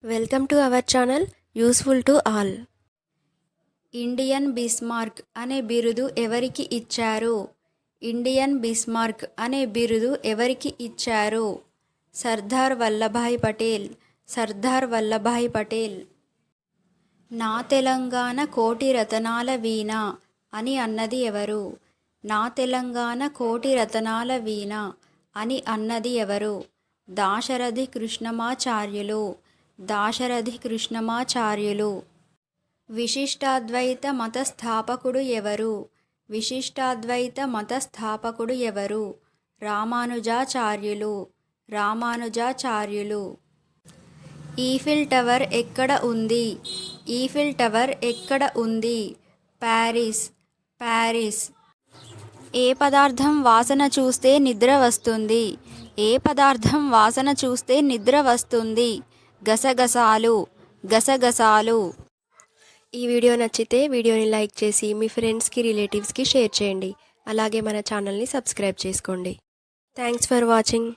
Welcome to our channel useful to all. Indian Bismarck అనే బిరుదు ఎవరికి ఇచ్చారు? ఇండియన్ బిస్మార్క్ అనే బిరుదు ఎవరికి ఇచ్చారు? సర్దార్ వల్లభాయ్ పటేల్. సర్దార్ వల్లభాయ్ పటేల్. నా తెలంగాణ కోటి రతనాల వీణ అని అన్నది ఎవరు? నా తెలంగాణ కోటి రతనాల వీణ అని అన్నది ఎవరు? దాశరథి కృష్ణమాచార్యులు. దాశరథి కృష్ణమాచార్యులు. విశిష్టాద్వైత మత స్థాపకుడు ఎవరు? విశిష్టాద్వైత మత స్థాపకుడు ఎవరు? రామానుజాచార్యులు. రామానుజాచార్యులు. ఈఫిల్ టవర్ ఎక్కడ ఉంది? ఈఫిల్ టవర్ ఎక్కడ ఉంది? ప్యారిస్. ప్యారిస్. ఏ పదార్థం వాసన చూస్తే నిద్ర వస్తుంది? ఏ పదార్థం వాసన చూస్తే నిద్ర వస్తుంది? గసగసాలు. గసగసాలు. ఈ వీడియో నచ్చితే వీడియోని లైక్ చేసి మీ ఫ్రెండ్స్కి రిలేటివ్స్కి షేర్ చేయండి. అలాగే మన ఛానల్ని సబ్స్క్రైబ్ చేసుకోండి. Thanks for watching.